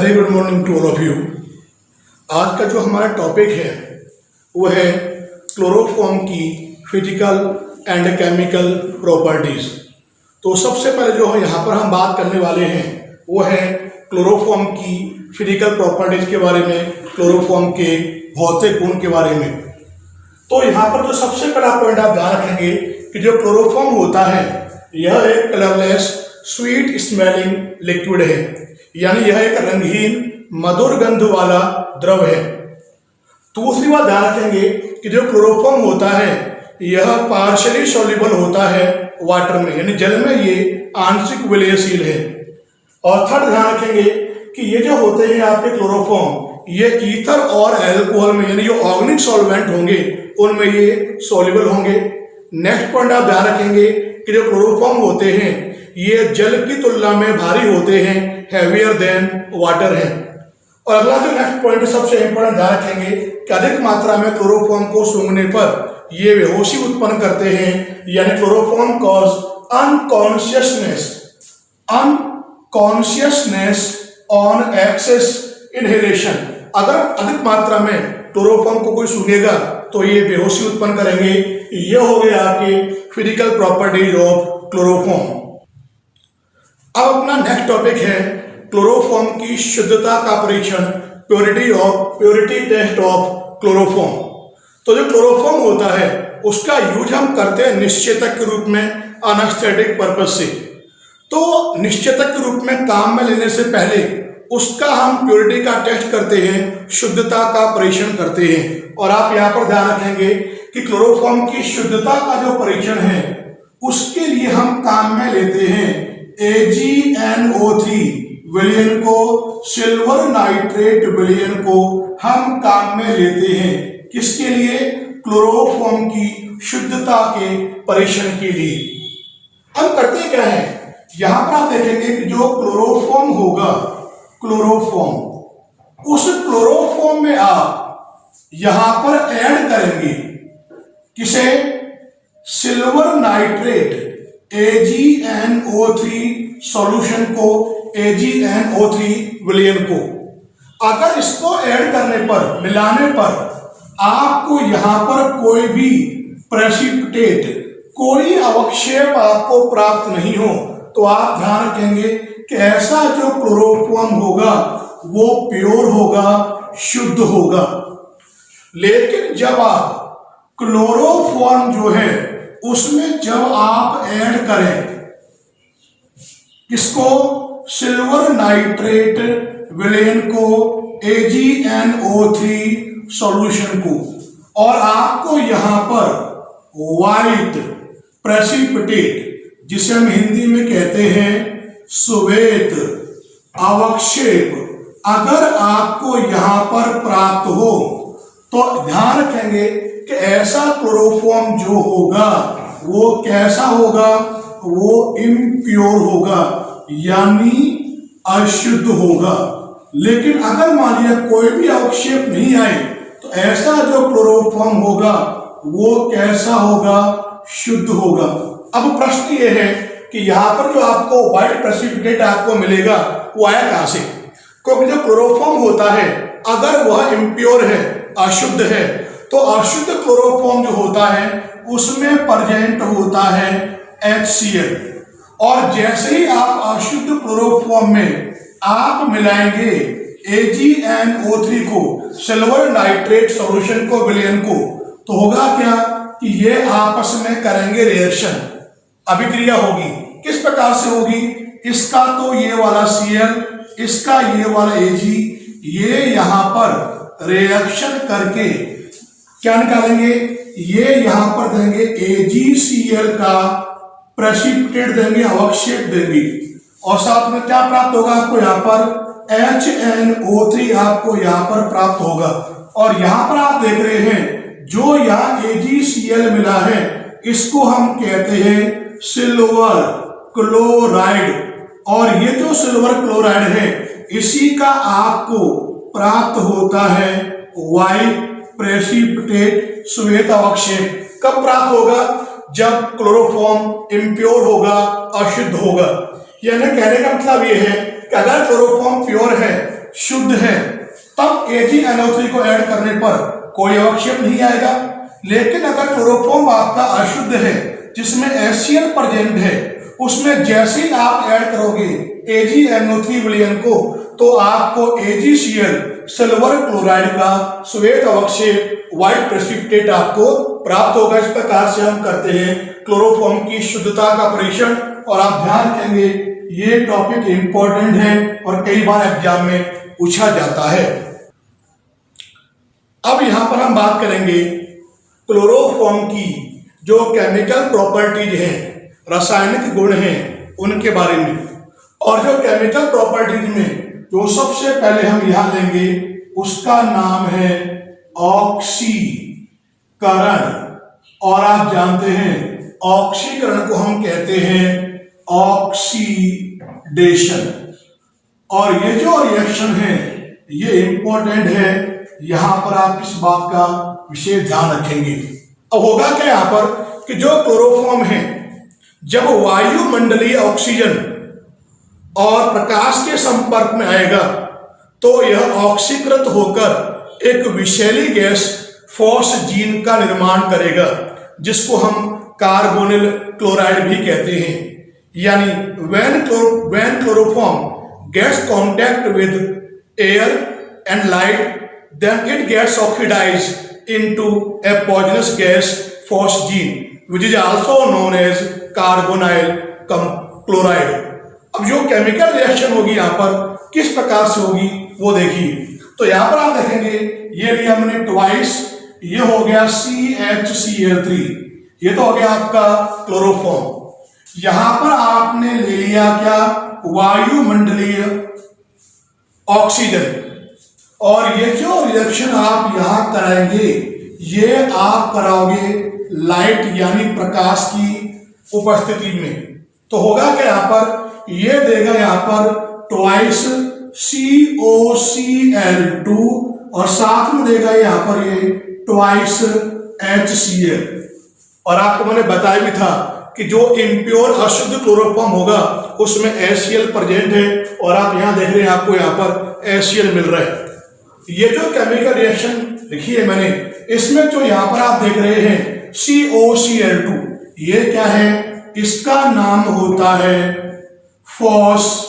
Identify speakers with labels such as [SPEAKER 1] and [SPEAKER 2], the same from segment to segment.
[SPEAKER 1] Very good morning to all of you. आज का जो हमारा टॉपिक है वो है क्लोरोफॉर्म की फिजिकल एंड केमिकल प्रॉपर्टीज। तो सबसे पहले जो है यहाँ पर हम बात करने वाले हैं वो है क्लोरोफॉर्म की फिजिकल प्रॉपर्टीज के बारे में, क्लोरोफॉर्म के भौतिक गुण के बारे में। तो यहाँ पर जो सबसे पहला पॉइंट आप ध्यान रखेंगे कि जो क्लोरोफॉर्म होता है यह एक कलरलेस स्वीट स्मेलिंग लिक्विड है, यानी यह एक रंगहीन मधुर गंध वाला द्रव है। दूसरी बात ध्यान रखेंगे कि जो क्लोरोफॉर्म होता है यह पार्शियली सॉल्युबल होता है वाटर में, यानी जल में ये आंशिक विलयशील है। और थर्ड ध्यान रखेंगे कि ये जो होते हैं आपके क्लोरोफॉर्म ये ईथर और एल्कोहल में, यानी जो ऑर्गेनिक सॉल्वेंट होंगे उनमें ये सॉल्युबल होंगे। नेक्स्ट पॉइंट आप ध्यान रखेंगे कि जो क्लोरोफॉर्म होते हैं ये जल की तुलना में भारी होते हैं, हैवियर देन वाटर है। और अगला जो नेक्स्ट पॉइंट सबसे इंपॉर्टेंट ध्यान रखेंगे कि अधिक मात्रा में क्लोरोफॉर्म को सूंघने पर ये बेहोशी उत्पन्न करते हैं, यानी chloroform cause unconsciousness on excess inhalation. अगर अधिक मात्रा में क्लोरोफॉर्म को कोई सूंघेगा तो ये बेहोशी उत्पन्न करेंगे। ये हो गए आपके फिजिकल प्रॉपर्टीज ऑफ क्लोरोफॉर्म। अब अपना नेक्स्ट टॉपिक है क्लोरोफॉर्म की शुद्धता का परीक्षण, प्योरिटी टेस्ट ऑफ क्लोरोफॉर्म। तो जो क्लोरोफॉर्म होता है उसका यूज हम करते हैं निश्चेतक के रूप में, एनेस्थेटिक पर्पज से। तो निश्चेतक के रूप में काम में लेने से पहले उसका हम प्योरिटी का टेस्ट करते हैं, शुद्धता का परीक्षण करते हैं। और आप यहाँ पर ध्यान रखेंगे कि क्लोरोफॉर्म की शुद्धता का जो परीक्षण है उसके लिए हम काम में लेते हैं AgNO3 विलयन को, सिल्वर नाइट्रेट विलयन को हम काम में लेते हैं। किसके लिए? क्लोरोफॉर्म की शुद्धता के परीक्षण के लिए। हम करते क्या है, यहां पर आप देखेंगे कि जो क्लोरोफॉर्म होगा, क्लोरोफॉर्म, उस क्लोरोफॉर्म में आप यहां पर ऐड करेंगे किसे? सिल्वर नाइट्रेट AgNO3 सॉल्यूशन को, AgNO3 विलयन को। अगर इसको ऐड करने पर, मिलाने पर आपको यहां पर कोई भी प्रेसिपिटेट, कोई अवक्षेप आपको प्राप्त नहीं हो तो आप ध्यान रखेंगे कि ऐसा जो क्लोरोफॉर्म होगा वो प्योर होगा, शुद्ध होगा। लेकिन जब आप क्लोरोफॉर्म जो है उसमें जब आप ऐड करें इसको, सिल्वर नाइट्रेट विलयन को, AgNO3 सॉल्यूशन को, और आपको यहां पर वाइट प्रेसिपिटेट, जिसे हम हिंदी में कहते हैं श्वेत अवक्षेप, अगर आपको यहां पर प्राप्त हो तो ध्यान रखेंगे कि ऐसा क्लोरोफॉर्म जो होगा वो कैसा होगा? वो इम्प्योर होगा, यानी अशुद्ध होगा। लेकिन अगर मान लिया कोई भी अवक्षेप नहीं आए तो ऐसा जो क्लोरोफॉर्म होगा वो कैसा होगा? शुद्ध होगा। अब प्रश्न ये है कि यहाँ पर जो आपको व्हाइट प्रेसिपिटेट आपको मिलेगा वो आया कहां से? क्योंकि जो क्लोरोफॉर्म होता है अगर वह इम्प्योर है, अशुद्ध है, तो अशुद्ध क्लोरोफॉर्म जो होता है उसमें प्रेजेंट होता है HCl। और जैसे ही आप अशुद्ध क्लोरोफॉर्म में आप मिलाएंगे AgNO3 को, सिल्वर नाइट्रेट सॉल्यूशन को, विलयन को, तो होगा क्या कि ये आपस में करेंगे रिएक्शन, अभिक्रिया होगी। किस प्रकार से होगी? इसका तो ये वाला Cl, इसका ये वाला Ag, ये यहां पर रिएक्शन करके क्या निकालेंगे? ये यहां पर देंगे AgCl का प्रेसिपिटेट देंगे, अवक्षेप देंगे, और साथ में क्या प्राप्त होगा आपको? यहाँ पर HNO3 आपको यहाँ पर प्राप्त होगा। और यहाँ पर आप देख रहे हैं जो यहाँ AgCl मिला है इसको हम कहते हैं सिल्वर क्लोराइड। और ये जो सिल्वर क्लोराइड है इसी का आपको प्राप्त होता है व्हाइट प्रेसिपिटेट, श्वेत अवक्षेप। कब प्राप्त होगा? जब क्लोरोफॉर्म इम्प्योर होगा, अशुद्ध होगा। यानी कहने का मतलब ये है कि अगर क्लोरोफॉर्म प्योर है शुद्ध है, तब AgNO3 को ऐड करने पर कोई अवक्षेप नहीं आएगा। लेकिन अगर क्लोरोफॉर्म आपका अशुद्ध है, जिसमें HCl प्रेजेंट है, उसमें जैसे ही आप ऐड करोगे AgNO3 विलयन को, तो आपको AgCl सिल्वर क्लोराइड का श्वेत अवक्षेप व्हाइट प्रेसिपिटेट आपको प्राप्त होगा। इस प्रकार से हम करते हैं क्लोरोफॉर्म की शुद्धता का परीक्षण। और आप ध्यान रखेंगे ये टॉपिक इंपॉर्टेंट है और कई बार एग्जाम में पूछा जाता है। अब यहां पर हम बात करेंगे क्लोरोफॉर्म की जो केमिकल प्रॉपर्टीज हैं, रासायनिक गुण हैं, उनके बारे में। और जो केमिकल प्रॉपर्टीज में जो सबसे पहले हम यहां लेंगे उसका नाम है ऑक्सीकरण। और आप जानते हैं ऑक्सीकरण को हम कहते हैं ऑक्सीडेशन। और ये जो रिएक्शन है ये इंपॉर्टेंट है, यहां पर आप इस बात का विशेष ध्यान रखेंगे। अब होगा क्या यहां पर कि जो क्लोरोफॉर्म है, जब वायुमंडलीय ऑक्सीजन और प्रकाश के संपर्क में आएगा तो यह ऑक्सीकृत होकर एक विषैली गैस फॉस्जीन का निर्माण करेगा, जिसको हम कार्बोनिल क्लोराइड भी कहते हैं। यानी when chloroform gets contact with air and light, then it gets oxidized into a poisonous gas phosgene, which is also known as carbonyl chloride। अब जो केमिकल रिएक्शन होगी यहाँ पर किस प्रकार से होगी वो देखिए। तो यहाँ पर आप देखेंगे ये लिया हमने ट्वाइस, ये हो गया CHCl3, ये तो हो गया आपका क्लोरोफॉर्म। यहां पर आपने ले लिया क्या, वायुमंडलीय ऑक्सीजन। और ये जो रिएक्शन आप यहां कराएंगे ये आप कराओगे लाइट यानी प्रकाश की उपस्थिति में। तो होगा क्या यहां पर, ये देगा यहां पर ट्वाइस COCl2 और साथ में देगा यहां पर ये ट्वाइस HCl। और आपको मैंने बताया भी था कि जो इम्प्योर अशुद्ध क्लोरोफॉर्म होगा उसमें HCl प्रेजेंट है, और आप यहां देख रहे हैं आपको यहां पर HCl मिल रहा है। ये जो केमिकल रिएक्शन लिखी है मैंने, इसमें जो यहां पर आप देख रहे हैं COCl2, ये क्या है, इसका नाम होता है फॉस्जीन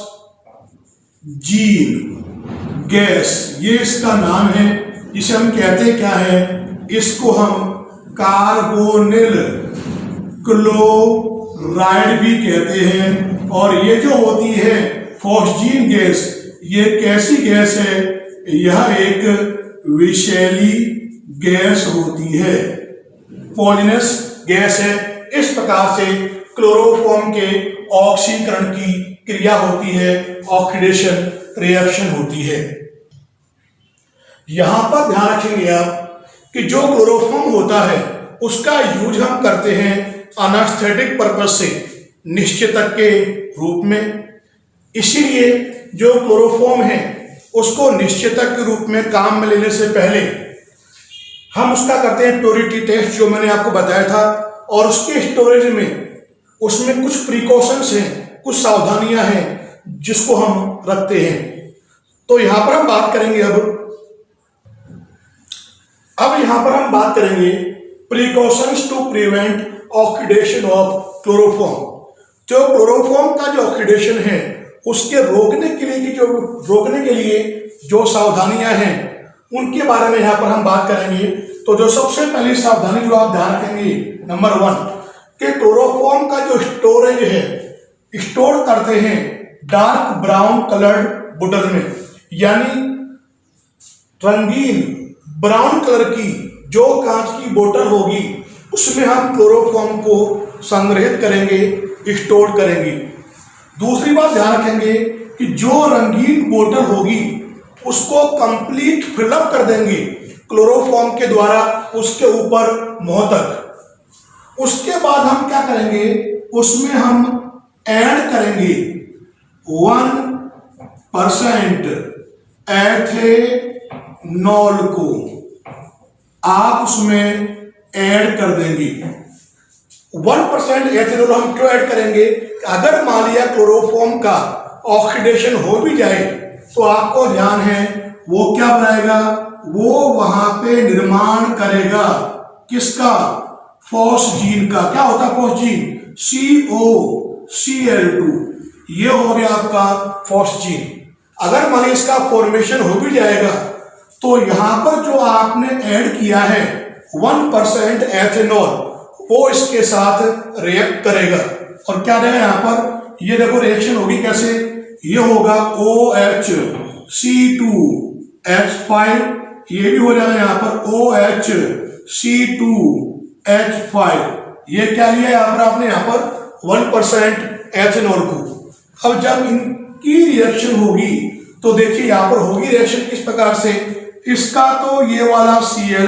[SPEAKER 1] गैस। ये इसका नाम है, जिसे हम कहते हैं क्या है, इसको हम कार्बोनिल क्लोराइड भी कहते हैं। और ये जो होती है फॉस्जीन गैस, ये कैसी गैस है, यह एक विषैली गैस होती है, पॉइजनस गैस है। इस प्रकार से क्लोरोफॉर्म के ऑक्सीकरण की क्रिया होती है, ऑक्सीडेशन रिएक्शन होती है। यहां पर ध्यान रखेंगे आप कि जो क्लोरोफॉर्म होता है उसका यूज हम करते हैं एनेस्थेटिक पर्पस से, निश्चेतक के रूप में। इसीलिए जो क्लोरोफॉर्म है उसको निश्चेतक के रूप में काम में लेने से पहले हम उसका करते हैं प्योरिटी टेस्ट, जो मैंने आपको बताया था। और उसके स्टोरेज में उसमें कुछ प्रिकॉशंस हैं, कुछ सावधानियां हैं जिसको हम रखते हैं। तो यहां पर हम बात करेंगे अब यहां पर हम बात करेंगे precautions to prevent oxidation of chloroform. जो क्लोरोफॉर्म का जो ऑक्सीडेशन है उसके रोकने के लिए जो सावधानियां हैं उनके बारे में यहां पर हम बात करेंगे। तो जो सबसे पहली सावधानी जो आप ध्यान रखेंगे, नंबर 1 कि क्लोरोफॉर्म का जो स्टोरेज है, स्टोर करते हैं डार्क ब्राउन कलर्ड बोतल में, यानी रंगीन ब्राउन कलर की जो कांच की बोतल होगी उसमें हम क्लोरोफॉर्म को संग्रहित करेंगे, स्टोर करेंगे। दूसरी बात ध्यान रखेंगे कि जो रंगीन बोतल होगी उसको कंप्लीट फिलअप कर देंगे क्लोरोफॉर्म के द्वारा उसके ऊपर मुंह तक। उसके बाद हम क्या करेंगे, उसमें हम ऐड करेंगे 1% एथेनॉल को आप उसमें ऐड कर देंगे। 1% एथेनॉल हम क्यों ऐड करेंगे, अगर मान लिया क्लोरोफॉर्म का ऑक्सीडेशन हो भी जाए तो आपको ध्यान है वो क्या बनाएगा, वो वहां पे निर्माण करेगा किसका, फॉस्जीन का। क्या होता है फॉस्जीन, COCl2, ये हो गया आपका फॉस्जीन। अगर मान लीजिए इसका फॉर्मेशन हो भी जाएगा तो यहां पर जो आपने ऐड किया है 1% एथेनॉल, वो इसके साथ रिएक्ट करेगा और क्या देगा यहां पर, ये देखो रिएक्शन होगी कैसे, ये होगा OHC2H5, ये भी हो जाएगा यहां पर OHC2H5। ये क्या लिया यहां पर आपने, यहां पर 1% एथेनॉल को। अब जब इनकी रिएक्शन होगी तो देखिए यहां पर होगी रिएक्शन किस प्रकार से, इसका तो ये वाला Cl,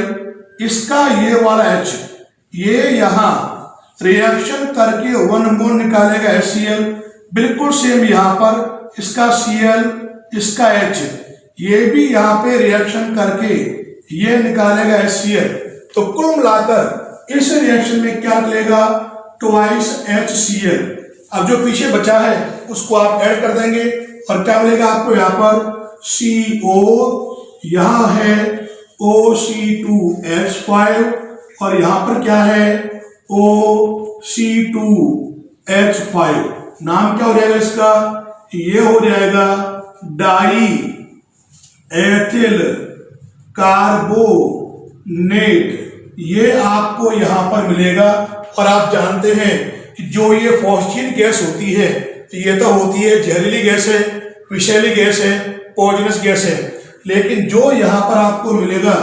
[SPEAKER 1] इसका ये वाला H, ये यहां रिएक्शन करके 1 मोल निकालेगा HCl, बिल्कुल सेम यहां पर इसका Cl, इसका H, ये भी यहां पे रिएक्शन करके ये निकालेगा HCl। तो कुल मिलाकर इस रिएक्शन में क्या मिलेगा, 2 HCl। अब जो पीछे बचा है उसको आप ऐड कर देंगे और क्या मिलेगा आपको, यहां पर CO, यहां है OC2H5 और यहां पर क्या है OC2H5। नाम क्या हो जाएगा इसका, ये हो जाएगा डाई एथिल कार्बोनेट। ये आपको यहां पर मिलेगा। और आप जानते हैं कि जो ये फॉस्जीन गैस होती है ये तो होती है जहरीली गैस है, विषैली गैस है, पॉइजनस गैस है, लेकिन जो यहां पर आपको मिलेगा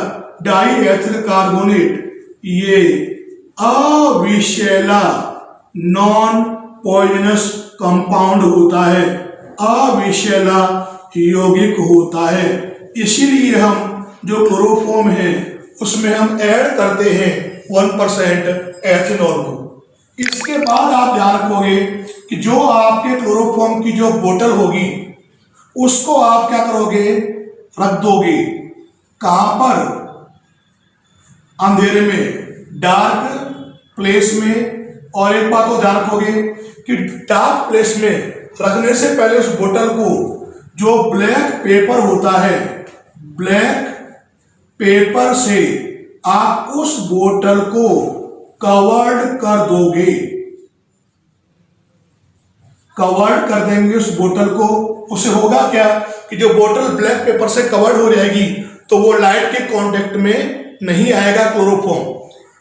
[SPEAKER 1] डाई एथिल कार्बोनेट, ये अविषैला नॉन पॉइजनस कंपाउंड होता है, अविषैला यौगिक होता है। इसीलिए हम जो क्लोरोफॉर्म है उसमें हम ऐड करते हैं 1% एथेनॉल को। इसके बाद आप ध्यान रखोगे कि जो आपके क्लोरोफॉर्म की जो बोतल होगी उसको आप क्या करोगे, रख दोगे कहां पर, अंधेरे में, डार्क प्लेस में। और एक बात तो ध्यान रखोगे कि डार्क प्लेस में रखने से पहले उस बोतल को जो ब्लैक पेपर होता है, ब्लैक पेपर से आप उस बोतल को कवर्ड कर दोगे, कवर्ड कर देंगे उस बोतल को। उससे होगा क्या कि जो बोतल ब्लैक पेपर से कवर्ड हो जाएगी तो वो लाइट के कांटेक्ट में नहीं आएगा क्लोरोफॉर्म।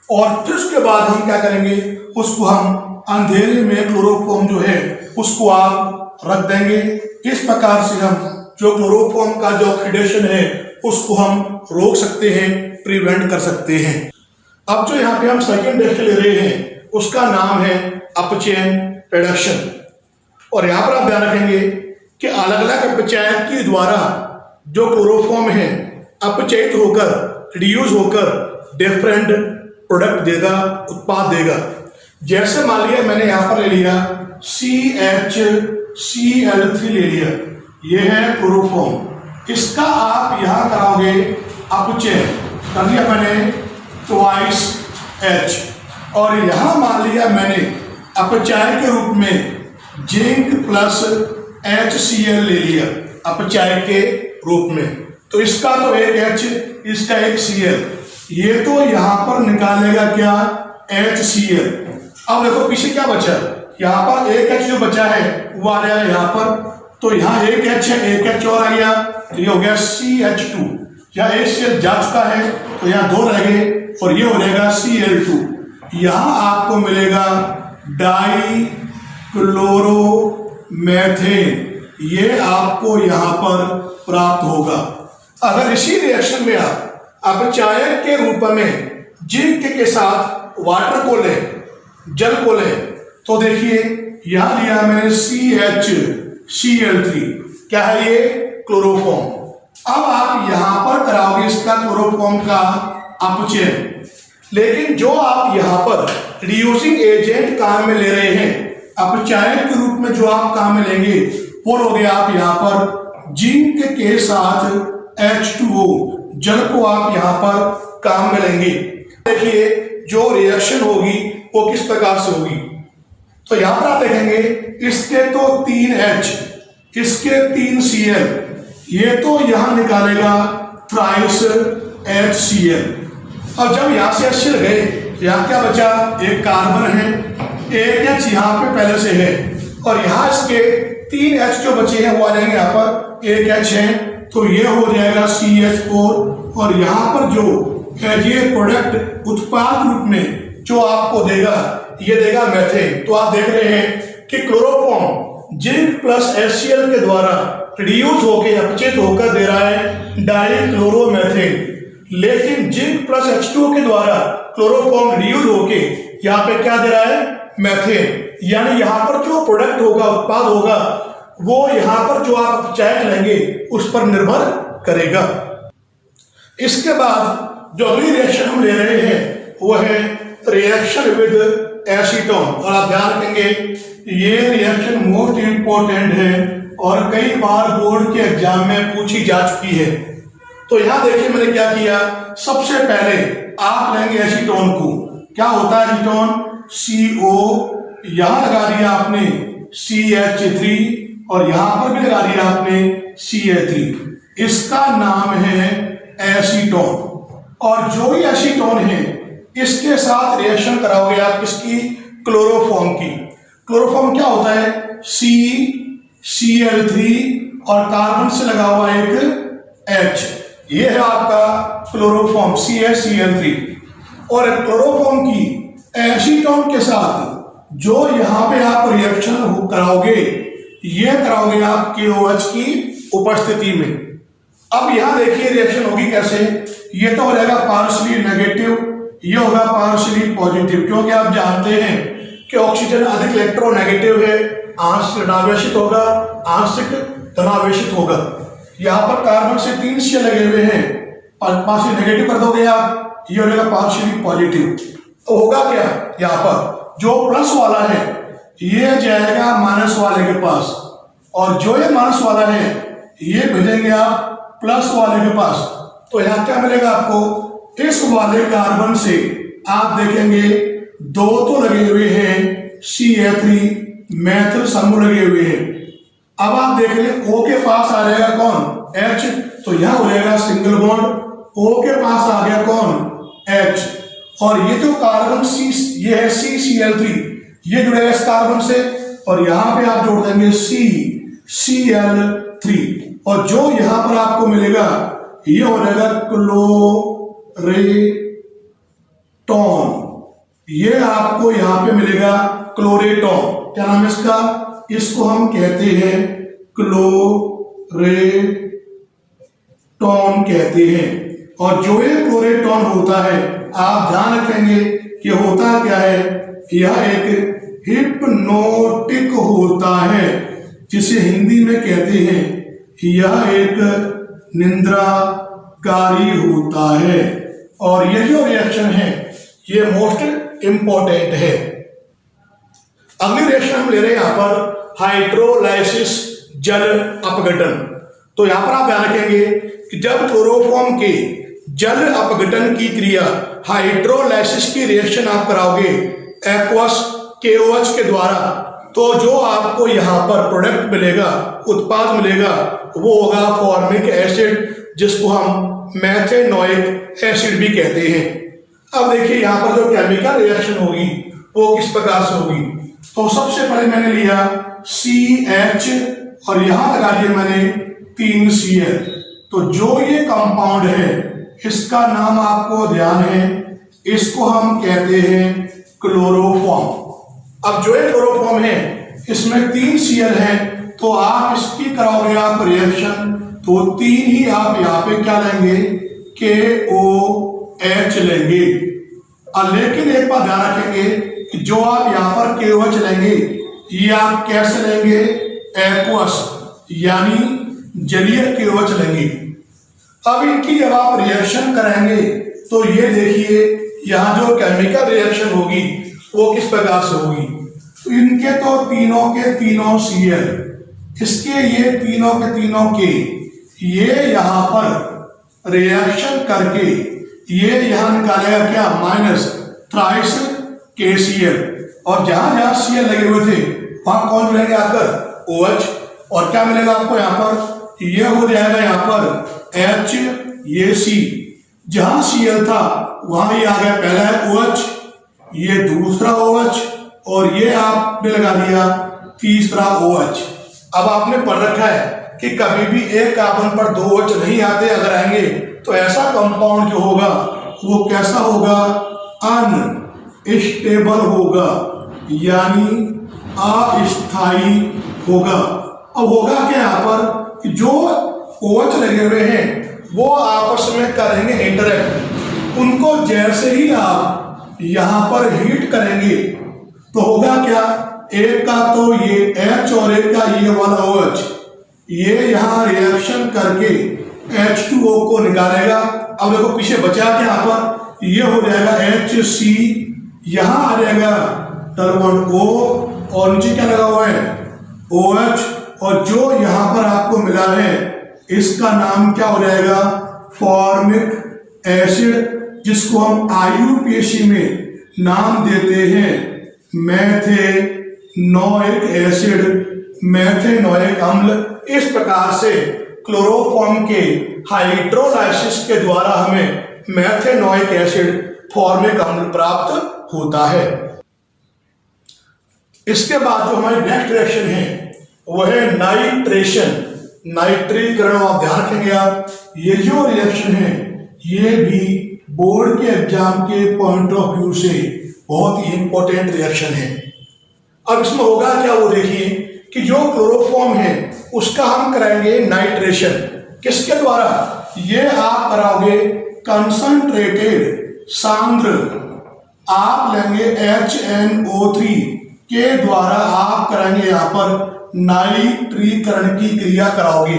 [SPEAKER 1] और फिर उसके बाद हम क्या करेंगे, उसको हम अंधेरे में क्लोरोफॉर्म जो है उसको आप रख देंगे। इस प्रकार से हम जो क्लोरोफॉर्म का जो ऑक्सीडेशन है उसको हम रोक सकते हैं, प्रिवेंट कर सकते हैं। अब जो यहाँ पे हम सेकेंड रिएक्शन ले रहे हैं उसका नाम है अपचयन रिडक्शन। और यहाँ पर आप ध्यान रखेंगे कि अलग अलग अपचयन के द्वारा जो क्लोरोफॉर्म है अपचयित होकर, रिड्यूस होकर डिफरेंट प्रोडक्ट देगा, उत्पाद देगा। जैसे मान लिया मैंने यहाँ पर ले लिया CHCl3 ले लिया, ये है क्लोरोफॉर्म, इसका आप यहां कराओगे अपचयन, कर दिया मैंने 2H। और यहां मान लिया मैंने अपचय के रूप में जिंक प्लस HCl ले लिया अपचय के रूप में। तो इसका तो एक H, इसका एक Cl, ये तो यहां पर निकालेगा क्या, HCl। अब देखो पीछे क्या बचा, यहां पर एक H जो बचा है वो आ जाएगा यहां पर, तो यहां एक H है, एक H और आ गया, तो ये हो गया CH2। यहाँ HCl जा चुका है तो यहाँ 2 रह गए और ये हो जाएगा Cl2। यहां आपको मिलेगा डाई क्लोरोमेथेन, ये आपको यहां पर प्राप्त होगा। अगर इसी रिएक्शन में आप अपचायक के रूप में जिंक के साथ वाटर को लें, जल को लें, तो देखिए यहां लिया मैंने CHCl3, क्या है ये, क्लोरोफॉर्म। अब आप यहां पर कराओगे इसका क्लोरोफॉर्म का अपचयन, लेकिन जो आप यहां पर रिड्यूसिंग एजेंट काम में ले रहे हैं, अपचायक के रूप में जो आप काम में लेंगे वो लोगे आप यहां पर जिंक के साथ H2O, जल को आप यहां पर काम में लेंगे। देखिए जो रिएक्शन होगी वो किस प्रकार से होगी, तो यहां पर आप देखेंगे इसके तो 3 H, इसके 3 Cl, ये तो यहां निकालेगा थ्राइस HCl। अब जब यहां से HCl गए, यहां क्या बचा, एक कार्बन है, एक H यहां पे पहले से है, और यहां इसके 3 H जो बचे हैं वो आ जाएंगे यहाँ पर, एक H है तो ये हो जाएगा CH4, और यहाँ पर जो है ये प्रोडक्ट उत्पाद रूप में जो आपको देगा, ये देगा मेथेन। तो आप देख रहे हैं कि क्लोरोफॉर्म जिंक प्लस HCl के द्वारा रिड्यूस होकर अपचित होकर दे रहा है डाइक्लोरोमेथेन, लेकिन जिंक प्लस H2O के द्वारा क्लोरोफॉर्म रिड्यूस होके यहाँ पे क्या दे रहा है, मेथेन। यानी यहाँ पर जो प्रोडक्ट होगा, उत्पाद होगा, वो यहाँ पर जो आप अपचायक लेंगे उस पर निर्भर करेगा। इसके बाद जो अगली रिएक्शन हम ले रहे हैं वो है रिएक्शन विद एसीटोन, और आप ध्यान रखेंगे ये रिएक्शन मोस्ट इंपॉर्टेंट है और कई बार बोर्ड के एग्जाम में पूछी जा चुकी है। तो यहां देखिए मैंने क्या किया, सबसे पहले आप लेंगे एसीटोन को। क्या होता है एसीटोन, CO, यहां लगा दिया आपने CH3, और यहां पर भी लगा दिया आपने CH3। इसका नाम है एसीटोन। और जो भी एसीटोन है इसके साथ रिएक्शन कराओगे आप किसकी, क्लोरोफॉर्म की। क्लोरोफॉर्म क्या होता है, CCl3 और कार्बन से लगा हुआ एक H, ये है आपका क्लोरोफॉर्म CaCl3। और क्लोरोफॉर्म की एसीटोन के साथ जो यहां पे आप रिएक्शन कराओगे, ये कराओगे आप KOH की उपस्थिति में। अब यहां देखिए रिएक्शन होगी कैसे, ये तो हो जाएगा पार्शियली नेगेटिव, ये होगा पार्शियली पॉजिटिव, क्योंकि आप जानते हैं कि ऑक्सीजन अधिक इलेक्ट्रोनेगेटिव है, आंशिक ऋणावेशित होगा, आंशिक धनावेशित होगा। यहाँ पर कार्बन से 3 C लगे हुए हैं, पार्शियली नेगेटिव कर दोगे आप, ये हो जाएगा पार्शियली पॉजिटिव। तो होगा क्या, यहाँ पर जो प्लस वाला है ये जाएगा माइनस वाले के पास, और जो ये माइनस वाला है ये भेजेंगे आप प्लस वाले के पास। तो यहाँ क्या मिलेगा आपको, इस वाले कार्बन से आप देखेंगे 2 तो लगे हुए हैं CH3 मैथिल समूह लगे हुए हैं। अब आप देख रहे हैं O के पास आ जाएगा कौन, H, तो यहां हो जाएगा सिंगल बॉन्ड, O के पास आ गया कौन, H, और ये जो कार्बन C, ये है CCl3, ये जुड़ेगा इस कार्बन से, और यहां पे आप जोड़ देंगे CCl3, और जो यहां पर आपको मिलेगा ये हो जाएगा क्लोरेटोन, ये आपको यहां पे मिलेगा क्लोरेटोन। क्या नाम है इसका, इसको हम कहते हैं क्लोरेटोन कहते हैं। और जो ये क्लोरेटोन होता है, आप ध्यान रखेंगे कि होता क्या है, यह एक हिप्नोटिक होता है, जिसे हिंदी में कहते हैं यह एक निंद्राकारी होता है। और ये जो रिएक्शन है ये मोस्ट इंपॉर्टेंट है। अगली रिएक्शन हम ले रहे हैं यहां पर हाइड्रोलाइसिस जल अपघटन। तो यहां पर आप ध्यान रखेंगे कि जब क्लोरोफॉर्म के जल अपघटन की क्रिया हाइड्रोलाइसिस की रिएक्शन आप कराओगे एक्वस KOH के द्वारा, तो जो आपको यहां पर प्रोडक्ट मिलेगा, उत्पाद मिलेगा, वो होगा फॉर्मिक एसिड, जिसको हम मेथेनोइक एसिड भी कहते हैं। अब देखिए यहां पर जो केमिकल रिएक्शन होगी वो किस प्रकार से होगी। तो सबसे पहले मैंने लिया CH और यहां लगा दिया मैंने 3 Cl। तो जो ये कंपाउंड है इसका नाम आपको ध्यान है, इसको हम कहते हैं क्लोरोफॉर्म। अब जो ये क्लोरोफॉर्म है इसमें 3 Cl है, तो आप इसकी कराओगे आप रिएक्शन, तो 3 ही आप यहाँ पे क्या लेंगे, KOH लेंगे। लेकिन एक बात ध्यान रखेंगे कि जो आप यहाँ पर KOH लेंगे ये आप कैसे लेंगे, एक्वस यानी जलीय KOH लेंगे। अब इनकी जब आप रिएक्शन करेंगे तो ये देखिए यहाँ जो केमिकल रिएक्शन होगी वो किस प्रकार से होगी। तो इनके तो तीनों के तीनों Cl, इसके ये तीनों के तीनों के, ये यहां पर रिएक्शन करके ये यहां निकालेगा क्या, माइनस थ्राइस KCl, और जहां जहां Cl लगे हुए थे वहां कौन जुड़ेंगे आकर OH, और क्या मिलेगा आपको यहाँ पर, ये हो जाएगा यहाँ पर H, ये C, जहां Cl था वहां ये आ गया पहला है OH, ये दूसरा OH और ये आपने लगा दिया तीसरा OH। अब आपने पढ़ रखा है कि कभी भी एक कार्बन पर दो OH नहीं आते, अगर आएंगे तो ऐसा कंपाउंड जो होगा वो कैसा होगा, अनस्टेबल होगा, यानी अस्थाई होगा। अब होगा क्या यहाँ पर कि जो OH लगे हुए हैं वो आपस में करेंगे इंटरेक्ट, उनको जैसे ही आप यहाँ पर हीट करेंगे तो होगा क्या, एक का तो ये H और एक का ये वाला OH, ये यहाँ रिएक्शन करके H2O को निकालेगा। अब देखो पीछे बचा क्या यहाँ पर, ये हो जाएगा HC, यहाँ आ जाएगा टर्बन O और नीचे क्या लगा हुआ है OH, और जो यहाँ पर आपको मिला है इसका नाम क्या हो जाएगा, फॉर्मिक एसिड, जिसको हम IUPAC में नाम देते हैं मेथेनोइक एसिड, मेथेनोइक अम्ल। इस प्रकार से क्लोरोफॉर्म के हाइड्रोलाइसिस के द्वारा हमें मेथेनोइक एसिड, फॉर्मिक अम्ल प्राप्त होता है। इसके बाद जो हमारी नेक्स्ट रिएक्शन है वो है नाइट्रेशन, नाइट्रीकरण। आप ध्यान रखेंगे आप, ये जो रिएक्शन है ये भी बोर्ड के एग्जाम के पॉइंट ऑफ व्यू से बहुत ही इंपॉर्टेंट रिएक्शन है। अब इसमें होगा क्या, वो देखिए कि जो क्लोरोफॉर्म है उसका हम कराएंगे नाइट्रेशन, किसके द्वारा, ये आप कराओगे कंसंट्रेटेड सांद्र, आप लेंगे HNO3 के द्वारा आप कराएंगे यहाँ पर नाइट्रीकरण की क्रिया कराओगे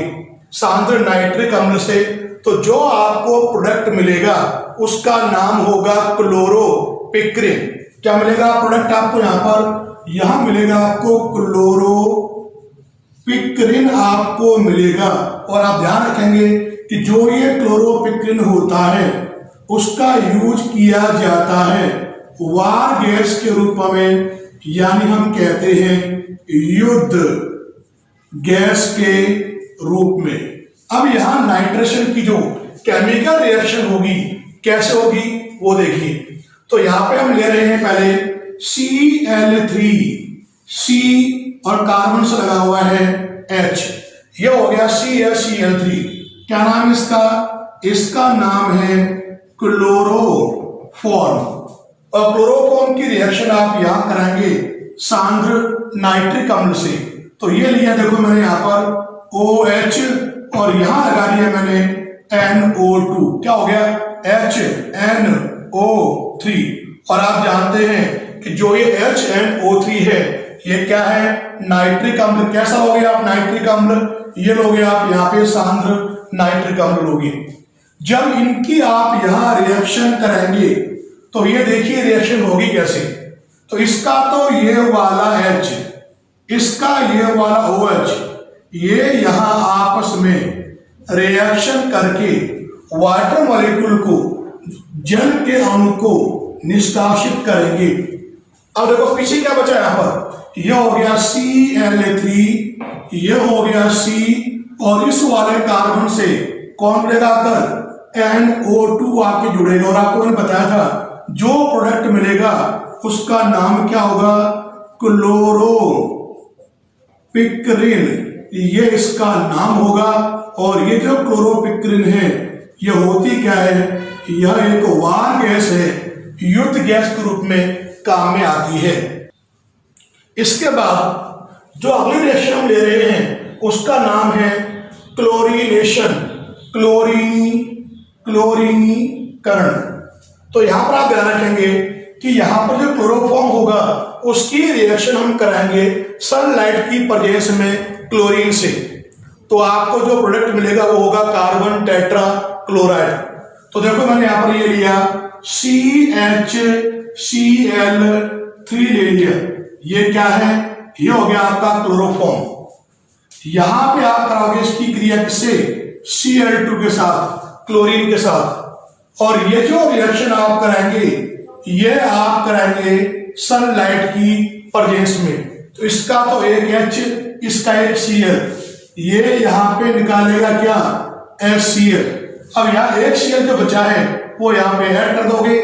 [SPEAKER 1] सांद्र नाइट्रिक अम्ल से। तो जो आपको प्रोडक्ट मिलेगा उसका नाम होगा क्लोरोपिक्रिन। क्या मिलेगा प्रोडक्ट आपको यहाँ पर, यहाँ मिलेगा आपको क्लोरोपिक्रिन आपको मिलेगा। और आप ध्यान रखेंगे कि जो ये क्लोरोपिक्रिन होता है उसका यूज किया जाता है वार गैस के रूप में, यानी हम कहते हैं युद्ध गैस के रूप में। अब यहां नाइट्रेशन की जो केमिकल रिएक्शन होगी कैसे होगी वो देखिए। तो यहां पे हम ले रहे हैं पहले Cl3, C और कार्बन से लगा हुआ है H, ये हो गया ClCl3। क्या नाम इसका, इसका नाम है क्लोरोफॉर्म। और क्लोरोफॉर्म की रिएक्शन आप यहां कराएंगे सांद्र नाइट्रिक अम्ल से। तो ये लिया देखो मैंने यहाँ पर OH और यहां लगा दिया मैंने NO2, क्या हो गया HNO3। और आप जानते हैं कि जो ये HNO3 है ये क्या है, नाइट्रिक अम्ल। कैसा हो गया आप नाइट्रिक अम्ल, ये लोगे आप यहाँ पे सांद्र नाइट्रिक अम्ल लोगे। जब इनकी आप यहाँ रिएक्शन करेंगे तो ये देखिए रिएक्शन होगी कैसे। तो इसका तो ये वाला H, इसका ये वाला OH, ये यहां आपस में रिएक्शन करके वाटर मॉलिक्यूल को, जल के अणु को निष्कासित करेंगे। अब देखो पीछे क्या बचा यहां पर, यह हो गया Cl3, यह हो गया C, और इस वाले कार्बन से कौन मिलेगा कर NO2 आके जुड़ेगा। और आपको मैंने बताया था जो प्रोडक्ट मिलेगा उसका नाम क्या होगा, क्लोरोपिक्रिन, ये इसका नाम होगा। और ये जो क्लोरोपिक्रिन है ये होती क्या है, यह एक वार गैस है, युद्ध गैस के रूप में काम में आती है। इसके बाद जो अगली रिएक्शन हम ले रहे हैं उसका नाम है क्लोरीनेशन, क्लोरीनीकरण। तो यहां पर आप ध्यान रखेंगे कि यहां पर जो क्लोरोफॉर्म होगा उसकी रिएक्शन हम कराएंगे सनलाइट की प्रेजेंस में क्लोरीन से। तो आपको जो प्रोडक्ट मिलेगा वो होगा कार्बन टेट्रा क्लोराइड। तो देखो मैंने यहां पर ये लिया CHCl3 ले लिया, ये क्या है, ये हो गया आपका क्लोरोफॉर्म। यहां पे आप कराओगे इसकी क्रिया किससे, Cl2 के साथ, क्लोरीन के साथ। और ये जो रिएक्शन आप कराएंगे ये आप कराएंगे सनलाइट की प्रेजेंस में। तो इसका तो एक H, इसका एक Cl, ये यहाँ पे निकालेगा क्या, HCl। अब यहाँ एक Cl जो बचा है वो यहाँ पे ऐड कर दोगे।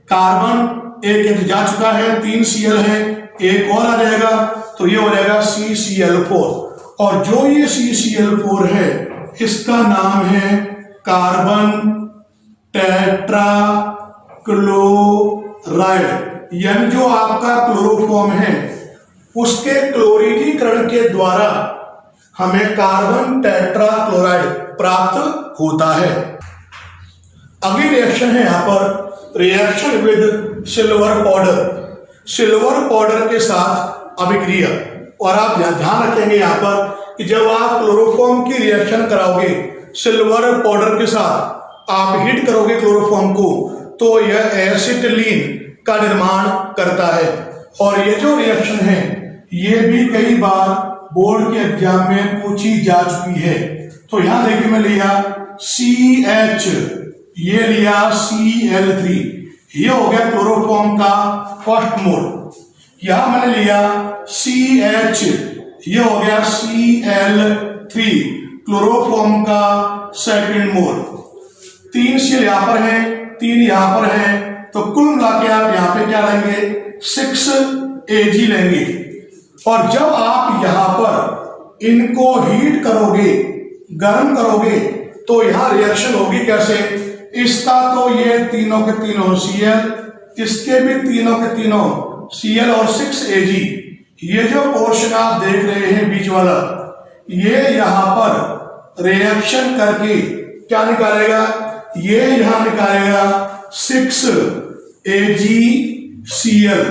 [SPEAKER 1] कार्बन एक जा चुका है, 3 Cl है, एक और आ जाएगा तो ये हो जाएगा CCl4। और जो ये CCl4 है इसका नाम है कार्बन टेट्रा क्लोराइड, यानी जो आपका क्लोरोफॉर्म है उसके क्लोरीनीकरण के द्वारा हमें कार्बन टेट्रा क्लोराइड प्राप्त होता है। अगली रिएक्शन है यहाँ पर reaction with silver powder, silver powder के साथ अभिक्रिया। और आप ध्यान रखेंगे यहाँ पर कि जब आप क्लोरोफॉर्म की रिएक्शन कराओगे सिल्वर पाउडर के साथ, आप हीट करोगे क्लोरोफॉर्म को तो यह एसिटिलीन का निर्माण करता है। और ये जो रिएक्शन है ये भी कई बार बोर्ड के एग्जाम में पूछी जा चुकी है। तो यहां देखिए मैं लिया CH, ये लिया Cl3, ये हो गया क्लोरोफॉर्म का फर्स्ट मोल। यहां मैंने लिया CH, ये हो गया Cl3, क्लोरोफॉर्म का सेकंड मोल। 3 Cl यहां पर है, 3 यहां पर है, तो कुल मिला के आप यहां पे क्या लेंगे, 6 Ag लेंगे। और जब आप यहां पर इनको हीट करोगे, गर्म करोगे, तो यहां रिएक्शन होगी कैसे, इसका तो ये तीनों के तीनों Cl, इसके भी तीनों के तीनों Cl और 6 Ag। ये जो पोर्शन आप देख रहे हैं बीच वाला, ये यहां पर रिएक्शन करके क्या निकालेगा, ये यहां निकालेगा 6 AgCl।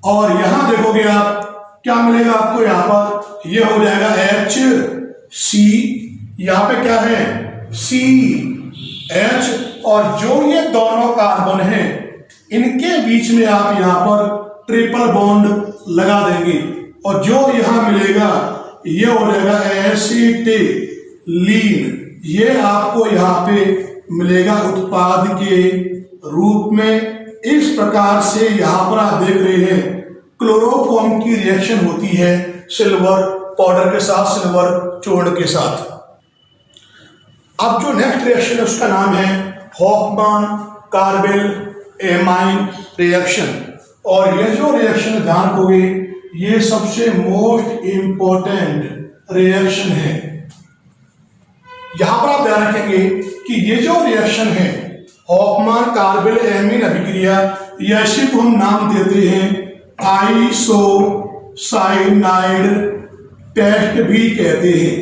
[SPEAKER 1] और यहां देखोगे आप क्या मिलेगा आपको, यहां पर ये हो जाएगा HC, यहां पे क्या है CH। और जो ये दोनों कार्बन हैं इनके बीच में आप यहां पर ट्रिपल बॉन्ड लगा देंगे और जो यहां मिलेगा ये हो जाएगा एसिटिलीन। ये आपको यहां पे मिलेगा उत्पाद के रूप में। इस प्रकार से यहां पर आप देख रहे हैं क्लोरोफॉर्म की रिएक्शन होती है सिल्वर पाउडर के साथ, सिल्वर चूर्ण के साथ। अब जो नेक्स्ट रिएक्शन है उसका नाम है हॉफमैन कार्बेल एमाइन रिएक्शन। और ये जो रिएक्शन ध्यान रखोगे ये सबसे मोस्ट इंपॉर्टेंट रिएक्शन है। यहां पर आप ध्यान रखेंगे कि ये जो रिएक्शन है हॉफमैन कार्बेल एमाइन अभिक्रिया, ऐसी को हम नाम देते हैं आइसोसाइनाइड टेस्ट भी कहते हैं।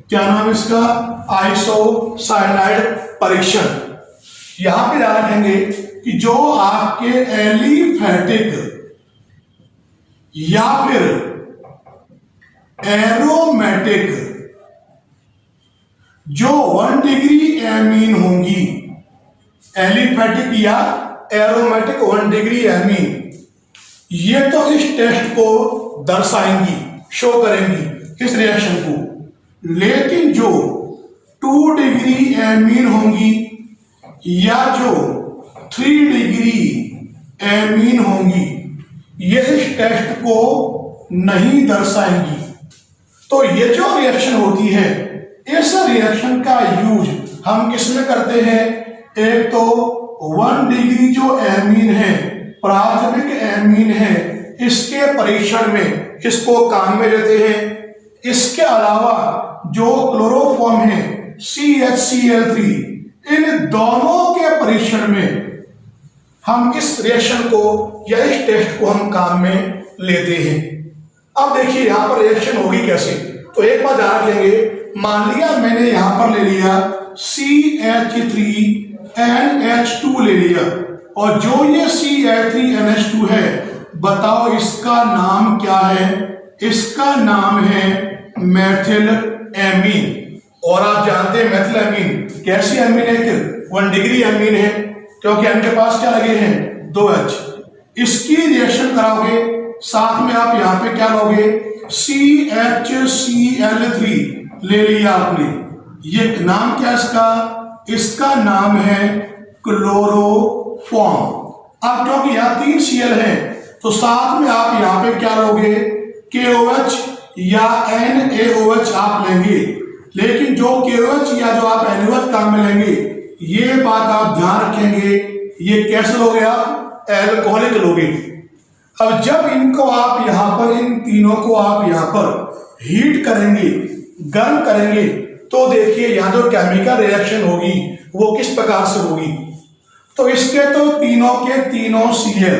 [SPEAKER 1] क्या नाम इसका, आइसोसाइनाइड परीक्षण। यहां पे ध्यान रखेंगे कि जो आपके एलिफेटिक या फिर एरोमेटिक जो 1 डिग्री एमीन होंगी, एलिफेटिक या एरोमेटिक 1 डिग्री एमीन, ये तो इस टेस्ट को दर्शाएंगी, शो करेंगी इस रिएक्शन को। लेकिन जो 2 डिग्री एमीन होंगी या जो 3 डिग्री एमीन होंगी, ये इस टेस्ट को नहीं दर्शाएंगी। तो ये जो रिएक्शन होती है, इस रिएक्शन का यूज हम किस में करते हैं, एक तो 1 डिग्री जो एमीन है, प्राथमिक एमीन है, इसके परीक्षण में इसको काम में लेते हैं। इसके अलावा जो क्लोरोफॉर्म है CHCl3, इन दोनों के परीक्षण में हम इस रिएक्शन को या इस टेस्ट को हम काम में लेते हैं। अब देखिए यहां पर रिएक्शन होगी कैसे, तो एक बार ध्यान रखेंगे। मान लिया मैंने यहां पर ले लिया CH3NH2 ले लिया, और जो ये CH3NH2 है, बताओ इसका नाम क्या है, इसका नाम है मेथिल एमीन। और आप जानते हैं मेथिल एमीन कैसी एमीन है, 1 डिग्री एमीन है, क्योंकि इनके पास क्या लगे हैं, 2H। इसकी रिएक्शन कराओगे, साथ में आप यहां पे क्या लोगे, CHCl3 ले लिया आपने। ये नाम क्या इसका, इसका नाम है क्लोरोफॉर्म। अब क्योंकि यहां 3 Cl है तो साथ में आप यहां पे क्या लोगे, KOH या NaOH आप लेंगे, लेकिन जो KOH या जो आप NaOH काम में लेंगे, ये बात आप ध्यान रखेंगे, ये कैसे लोगे आप? एल्कोहलिक लोगे। अब जब इनको आप यहां पर, इन तीनों को आप यहां पर हीट करेंगे, गर्म करेंगे, तो देखिए यहां जो केमिकल रिएक्शन होगी वो किस प्रकार से होगी। तो इसके तो तीनों के तीनों Cl,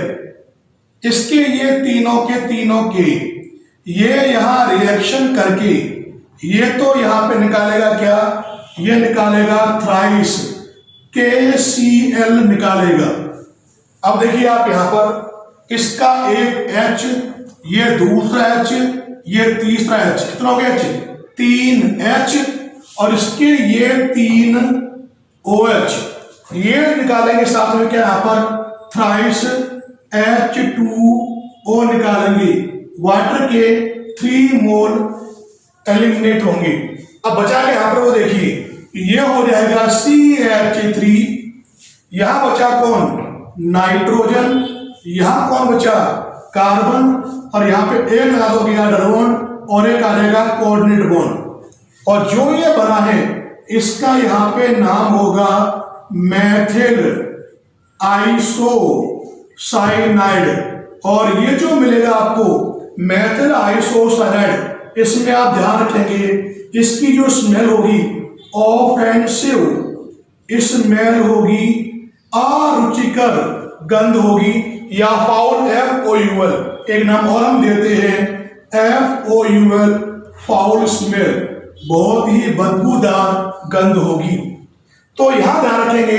[SPEAKER 1] इसके ये तीनों के तीनों K, ये यहां रिएक्शन करके ये तो यहां पे निकालेगा क्या? ये निकालेगा थ्राइस KCl निकालेगा। अब देखिए आप यहां पर इसका एक H, ये दूसरा H, ये तीसरा H, कितना हो गया H? 3H, और इसके ये 3 OH, ये निकालेंगे साथ में क्या यहां पर? थ्राइस H2O निकालेंगे, वाटर के 3 मोल एलिमिनेट होंगे। अब बचा के यहां पर वो देखिए, ये हो जाएगा CH3, यहां बचा कौन? नाइट्रोजन, यहां कौन बचा? कार्बन, और यहां पे एक लगा दोगे डबल बॉन्ड और एक आ जाएगा कोऑर्डिनेट बॉन्ड, और जो ये बना है इसका यहां पे नाम होगा मेथिल आइसोसाइनाइड। और ये जो मिलेगा आपको मेथिल आइसोसाइनाइड, इसमें आप ध्यान रखेंगे इसकी जो स्मेल होगी ऑफेंसिव स्मेल होगी, अरुचिकर गंध होगी, या फाउल FOUL, एक नाम और हम देते हैं FOUL, फाउल स्मेल, बहुत ही बदबूदार गंध होगी। तो यहां ध्यान रखेंगे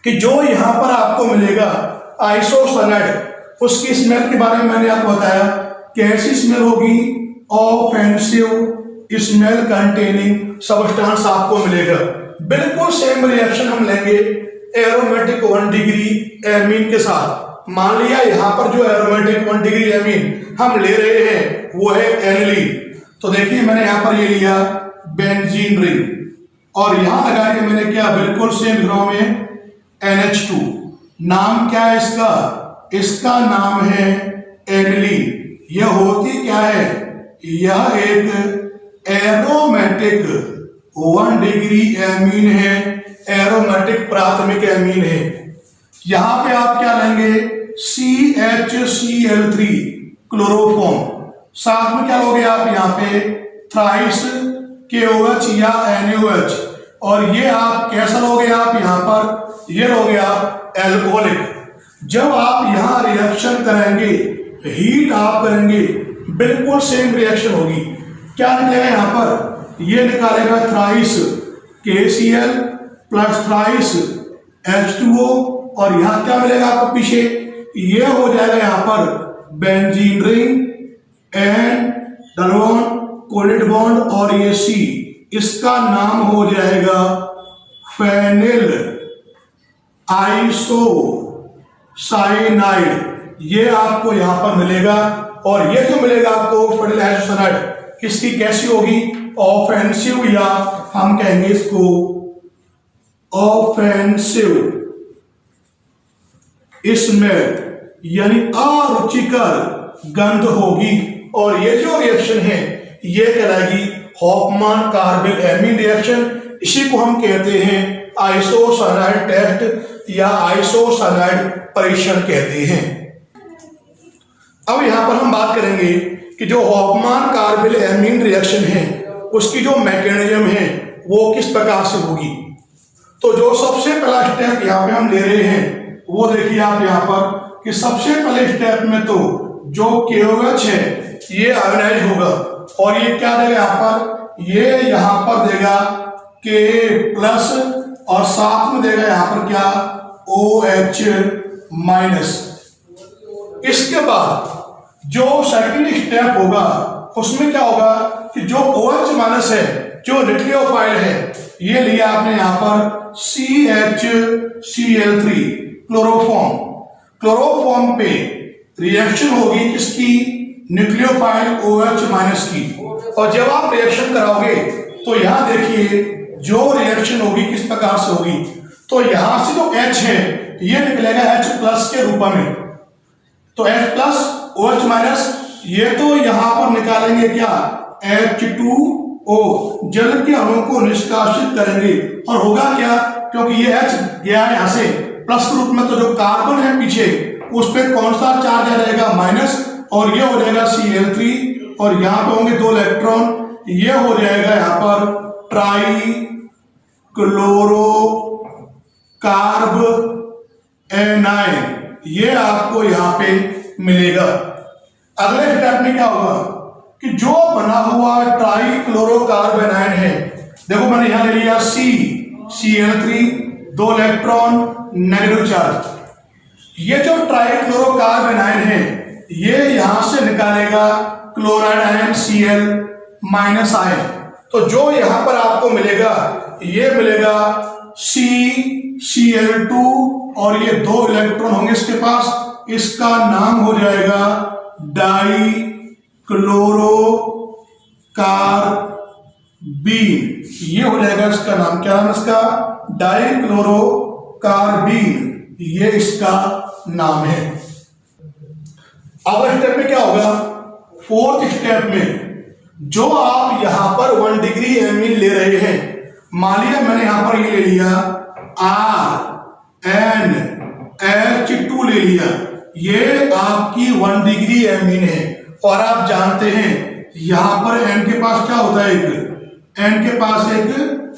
[SPEAKER 1] कि जो यहां पर आपको मिलेगा आइसोसाइनाइड, उसकी स्मेल के बारे में मैंने आपको बताया, कैसी स्मेल होगी? ऑफेंसिव स्मेल कंटेनिंग सब्सटेंस आपको मिलेगा। बिल्कुल सेम रिएक्शन हम लेंगे एरोमेटिक 1 डिग्री एमीन के साथ। मान लिया यहां पर जो एरोमेटिक 1 डिग्री एमीन हम ले रहे हैं वो है एनिलीन, तो देखिए मैंने यहां पर ये लिया बेंजीन रिंग, और यहां लगा के मैंने क्या? बिल्कुल सेम ग्राम में NH2। नाम क्या है इसका? इसका नाम है एनिलीन। यह होती क्या है? यह एक एरोमेटिक 1 डिग्री एमीन है, एरोमेटिक प्राथमिक एमीन है। यहां पे आप क्या लेंगे? CHCl3 क्लोरोफॉर्म, साथ में क्या लोगे आप? यहां पे थ्राइस KOH या NaOH, और ये आप कैसा लोगे आप? यहां पर ये लोगे आप एल्कोहलिक। जब आप यहां रिएक्शन करेंगे, हीट आप करेंगे, बिल्कुल सेम रिएक्शन होगी। क्या निकलेगा यहां पर? ये निकालेगा thrice KCl plus thrice H2O, और यहां क्या मिलेगा आपको पीछे? ये हो जाएगा यहां पर benzene ring and double coordinate bond, और ये C, इसका नाम हो जाएगा फेनिल आइसोसाइनाइड। ये आपको यहां पर मिलेगा, और ये जो मिलेगा आपको फेनिल आइसोसाइनाइड, इसकी कैसी होगी? ऑफेंसिव, या हम कहेंगे इसको ऑफेंसिव स्मेल, यानी अरुचिकर गंध होगी। और ये जो रिएक्शन है ये कहलाएगी हॉफमैन कार्बाइल एमीन रिएक्शन। इसी को हम कहते हैं आइसोसाइनाइड टेस्ट या आइसोसाइनाइड परीक्षण कहते हैं। अब यहां पर हम बात करेंगे कि जो हॉफमैन कार्बाइल एमीन रिएक्शन है उसकी जो मैकेनिज्म है वो किस प्रकार से होगी। तो जो सबसे पहला स्टेप यहाँ पे हम ले रहे हैं वो देखिए आप यहाँ पर कि सबसे पहले स्टेप में तो जो KOH है ये आयोनाइज होगा, और ये क्या देगा यहाँ पर? ये यहाँ पर देगा K+, और साथ में देगा यहाँ पर क्या? OH-। इसके बाद जो सेकंड स्टेप होगा उसमें क्या होगा कि जो OH- है, जो न्यूक्लियोफाइल है, ये लिया आपने यहाँ पर CHCl3 क्लोरोफॉर्म। क्लोरोफॉर्म पे रिएक्शन होगी किसकी? न्यूक्लियोफाइल OH- की। और जब आप रिएक्शन कराओगे तो यहां देखिए जो रिएक्शन होगी किस प्रकार से होगी। तो यहां से जो H है ये निकलेगा H+ के रूप में, तो H+ OH-, ये तो यहां पर निकालेंगे क्या, H2O, जल के अणु को निष्कासित करेंगे और होगा क्या, क्योंकि ये H गया यहां से प्लस के रूप में, तो जो कार्बन है पीछे उस पर कौन सा चार्ज आ जाएगा, माइनस, और ये हो जाएगा Cl3 और यहां पे होंगे 2 इलेक्ट्रॉन, ये हो जाएगा यहां पर ट्राई क्लोरो कार्ब एनाइन, ये आपको यहां पे मिलेगा। अगले स्टेप में क्या होगा कि जो बना हुआ ट्राई क्लोरो कार्ब एनाइन है, देखो मैंने यहां ले लिया Cl3, 2 इलेक्ट्रॉन, नेगेटिव चार्ज, ये जो ट्राई क्लोरो कार्ब एनाइन है ये यहां से निकालेगा chloride ion Cl minus ion, तो जो यहां पर आपको मिलेगा ये मिलेगा Cl2 और ये 2 इलेक्ट्रॉन होंगे इसके पास, इसका नाम हो जाएगा डाई क्लोरो कार्बीन, ये हो जाएगा इसका नाम, क्या नाम इसका, डाई क्लोरो कार्बीन, ये इसका नाम है। अगले स्टेप में क्या होगा, 4th स्टेप में जो आप यहां पर 1 डिग्री एमीन ले रहे हैं, मान लिया मैंने यहां पर ये ले लिया RNH2 ले लिया, ये आपकी 1 डिग्री एमीन है और आप जानते हैं यहां पर N के पास क्या होता है, N के पास एक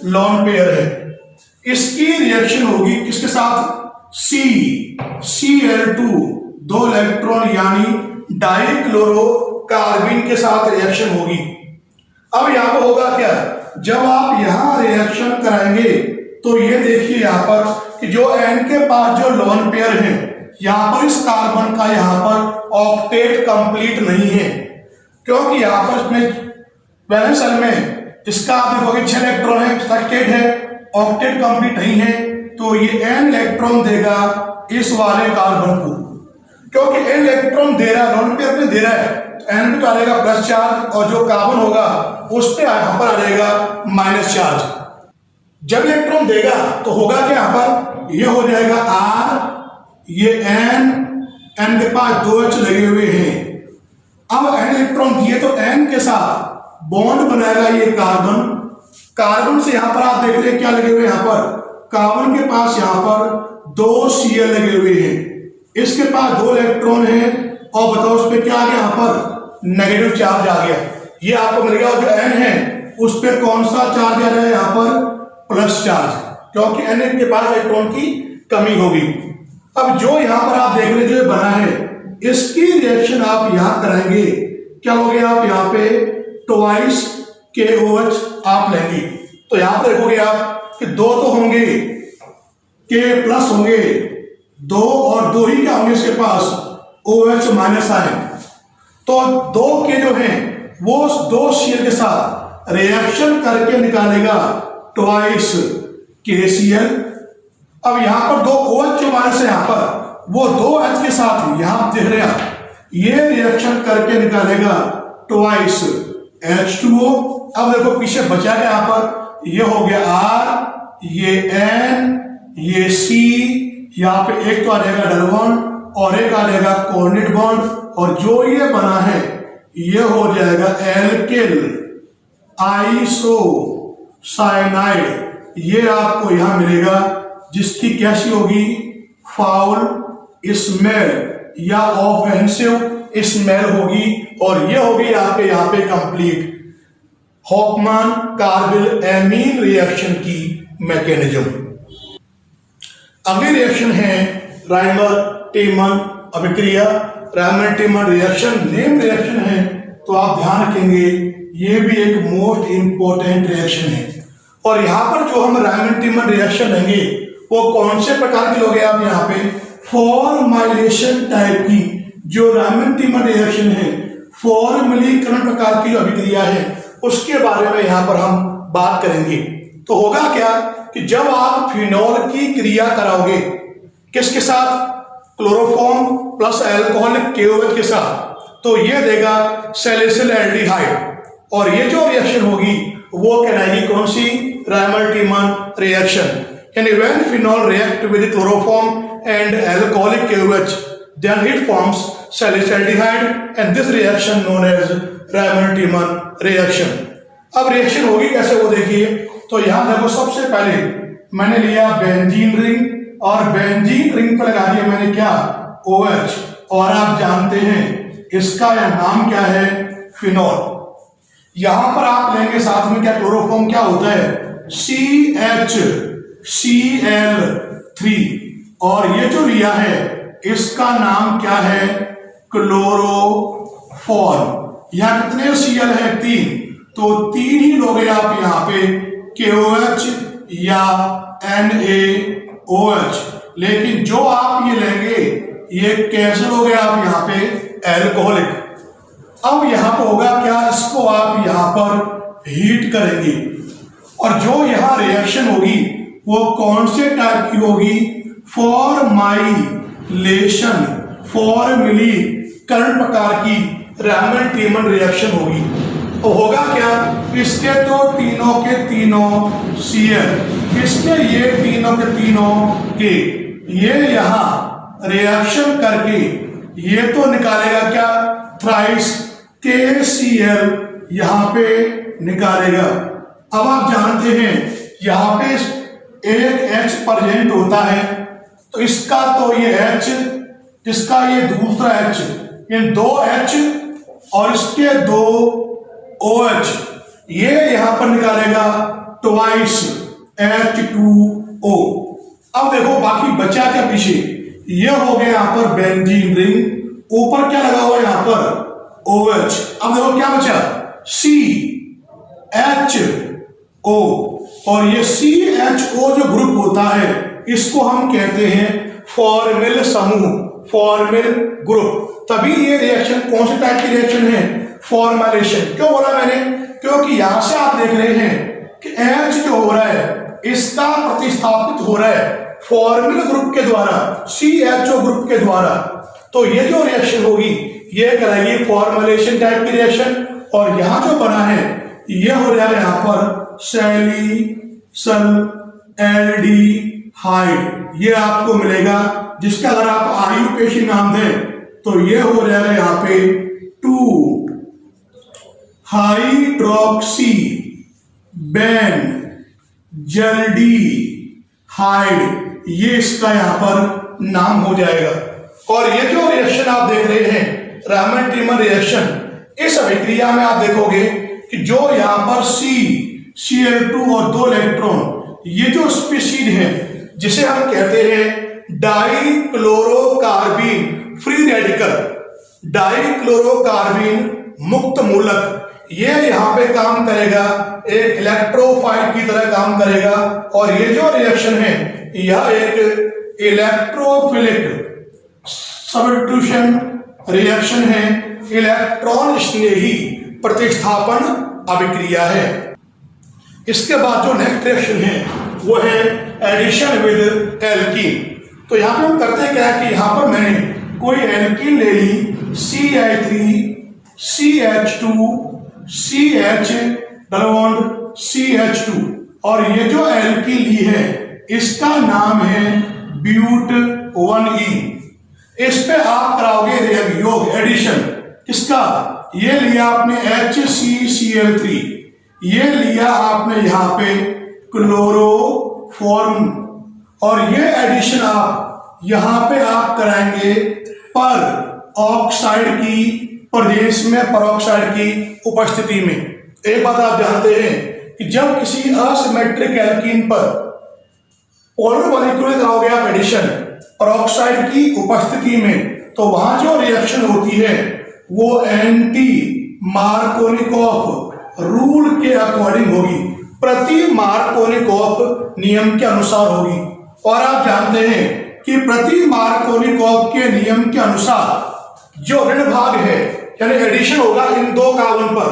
[SPEAKER 1] लॉन पेयर है, इसकी रिएक्शन होगी किसके साथ, Cl2, 2 इलेक्ट्रॉन यानी डाई क्लोरो कार्बिन के साथ रिएक्शन होगी। अब यहां पर होगा क्या, जब आप यहां रिएक्शन कराएंगे तो ये देखिए यहां पर कि जो N के पास जो लोन पेयर है, यहां पर इस कार्बन का यहां पर ऑक्टेट कंप्लीट नहीं है, क्योंकि यहां पर इसमें वैलेंस शेल में इसका आप देखोगे 6 इलेक्ट्रॉन है, ऑक्टेट है, ऑक्टेट कंप्लीट नहीं है, तो ये N इलेक्ट्रॉन देगा इस वाले कार्बन को, क्योंकि N इलेक्ट्रॉन दे रहा है, लोन पेयर पे दे रहा है, N पे तो आएगा प्लस चार्ज और जो कार्बन होगा उस पे यहां पर आ जाएगा माइनस चार्ज। जब इलेक्ट्रॉन देगा तो होगा क्या, यहां पर ये हो जाएगा R, ये N के पास 2H लगे हुए हैं, अब N इलेक्ट्रॉन दिए तो N के साथ बॉन्ड बनाएगा ये कार्बन, कार्बन से यहां पर आप देख रहे हैं क्या लगे हुए, यहां पर कार्बन के पास यहां पर 2 Cl लगे हुए हैं, इसके पास 2 इलेक्ट्रॉन है और बताओ उस पर क्या आ गया, यहां पर नेगेटिव चार्ज आ गया, ये आपको मिल गया। और जो N है उस पर कौन सा चार्ज आ रहा है, यहां पर प्लस चार्ज, क्योंकि N के पास इलेक्ट्रॉन की कमी होगी। अब जो यहां पर आप देख रहे हैं जो बना है, इसकी रिएक्शन आप यहां कराएंगे, क्या हो गया, आप यहां पे ट्वाइस KOH आप लेंगे, तो यहां पर देखोगे आप कि 2 तो होंगे, K प्लस होंगे 2 और 2 ही क्या होंगे इसके पास, OH माइनस आयन, तो 2 के जो हैं वो 2 Cl के साथ रिएक्शन करके निकालेगा ट्वाइस KCl। अब यहां पर 2 OH जो माइनस है यहां पर, वो 2H के साथ यहां देख रहे हैं, ये रिएक्शन करके निकालेगा ट्वाइस H2O। अब देखो पीछे बचा गया यहां पर, ये हो गया R, ये N, ये C, यहां पे एक तो आ जाएगा डबल बॉन्ड और एक आ जाएगा कोऑर्डिनेट बॉन्ड, और जो ये बना है ये हो जाएगा एल्किल आइसो साइनाइड, ये आपको यहां मिलेगा, जिसकी कैसी होगी, फाउल स्मेल या ऑफेंसिव स्मेल होगी, और ये होगी आपके यहां पे complete Hofmann carbylamine reaction की मैकेनिज्म। अगली रिएक्शन है राइमर टीमन अभिक्रिया। Reimer Tiemann reaction name reaction है, तो आप ध्यान रखेंगे ये भी एक मोस्ट इंपॉर्टेंट रिएक्शन है। और यहां पर जो हम राइमर टीमन रिएक्शन लेंगे वो कौन से प्रकार की लोगे, आप यहाँ पे फॉर्माइलेशन टाइप की जो राइमर टीमन रिएक्शन है, फॉर्मलीकरण प्रकार की जो अभिक्रिया है उसके बारे में यहां पर हम बात करेंगे। तो होगा क्या कि जब आप फिनॉल की क्रिया कराओगे किसके साथ, क्लोरोफॉर्म प्लस अल्कोहलिक KOH के साथ, तो ये देगा सैलिसिल एल्डिहाइड, और ये जो रिएक्शन होगी वो कहलाएगी कौन सी, राइमर टीमन रिएक्शन। यानी when phenol react with chloroform and alcoholic KOH, then it forms salicylaldehyde and this reaction known as Raymond-Tiemann reaction. अब रिएक्शन होगी कैसे वो देखिए। तो यहां देखो सबसे पहले मैंने लिया बेंजीन रिंग और बेंजीन रिंग पर लगा दिया मैंने क्या OH और आप जानते हैं इसका यह नाम क्या है फिनॉल। यहां पर आप लेंगे साथ में क्या क्लोरोफॉर्म क्या होता है CHCl3 और ये जो लिया है इसका नाम क्या है क्लोरोफॉर्म। यहां कितने Cl है 3 तो 3 ही लोगे आप यहाँ पे KOH या NaOH। लेकिन जो आप ये लेंगे ये कैसे लोगे आप यहाँ पे एल्कोहलिक। अब यहाँ पर होगा क्या इसको आप यहाँ पर हीट करेंगे और जो यहाँ रिएक्शन होगी वो कौन से टाइप की होगी फॉर्माइलेशन फॉर्मिलीकरण प्रकार की रैमन-टीमन रिएक्शन होगी। तो होगा क्या इसके तो तीनों के तीनों Cl इसके ये तीनों के तीनों के ये यहाँ रिएक्शन करके ये तो निकालेगा क्या थ्राइस KCl यहाँ पे निकालेगा। अब आप जानते हैं यहाँ पे एक H प्रेजेंट होता है तो इसका तो ये H इसका ये दूसरा H इन दो H और इसके दो OH ये यहां पर निकालेगा ट्वाइस H2O। अब देखो बाकी बचा क्या पीछे ये हो गया यहां पर बेंजीन रिंग ऊपर क्या लगा हुआ यहां पर OH। अब देखो क्या बचा CHO और ये CHO जो ग्रुप होता है इसको हम कहते हैं फॉर्मिल समूह फॉर्मिल ग्रुप। तभी ये रिएक्शन कौन से टाइप की रिएक्शन है फॉर्माइलेशन। क्यों बोला मैंने क्योंकि यहां से आप देख रहे हैं कि H जो हो रहा है इसका प्रतिस्थापित हो रहा है फॉर्मिल ग्रुप के द्वारा CHO ग्रुप के द्वारा। तो ये जो रिएक्शन होगी ये कराएगी फॉर्माइलेशन टाइप की रिएक्शन और यहां जो बना है ये हो जाएगा यहां पर सैलिसल्डेहाइड ये आपको मिलेगा जिसका अगर आप आयुपेशी नाम दें तो ये हो जाएगा यहां पे 2 हाइड्रोक्सी बेंजल्डिहाइड ये इसका यहां पर नाम हो जाएगा। और ये जो रिएक्शन आप देख रहे हैं रैमन-टीमन रिएक्शन इस अभिक्रिया में आप देखोगे कि जो यहां पर Cl2 और 2 इलेक्ट्रॉन ये जो स्पीशीज है जिसे हम कहते हैं डाइक्लोरोकार्बीन फ्री रेडिकल डाइक्लोरोकार्बीन मुक्त मूलक ये यहाँ पे काम करेगा एक इलेक्ट्रोफाइल की तरह काम करेगा। और ये जो रिएक्शन है यह एक इलेक्ट्रोफिलिक सब्स्टिट्यूशन रिएक्शन है इलेक्ट्रॉन स्नेही प्रतिस्थापन अभिक्रिया है। इसके बाद जो नेक्स्ट रिएक्शन है वो है एडिशन विद एल्कीन। तो यहाँ पे हम करते हैं क्या कि यहाँ पर मैंने कोई एल्कीन ले ली CH3 CH2 CH double CH2 और ये जो एल्कीन ली है इसका नाम है ब्यूट 1E। इस पे आप कराओगे योग एडिशन किसका ये लिया आपने HCCl3 ये लिया आपने यहाँ पे क्लोरोफॉर्म और ये एडिशन आप यहाँ पे आप कराएंगे पर ऑक्साइड की प्रदेश में परऑक्साइड की उपस्थिति में। एक बात आप जानते हैं कि जब किसी असिमेट्रिक एल्कीन पर पोलर मॉलिक्यूल कराओगे आप एडिशन परऑक्साइड की उपस्थिति में तो वहां जो रिएक्शन होती है वो एंटी मार्कोनिकॉफ रूल के अकॉर्डिंग होगी प्रति मार्कोनिकॉफ नियम के अनुसार होगी। और आप जानते हैं कि प्रति मार्कोनिकॉफ के नियम के अनुसार जो ऋण भाग है यानी एडिशन होगा इन दो कार्बन पर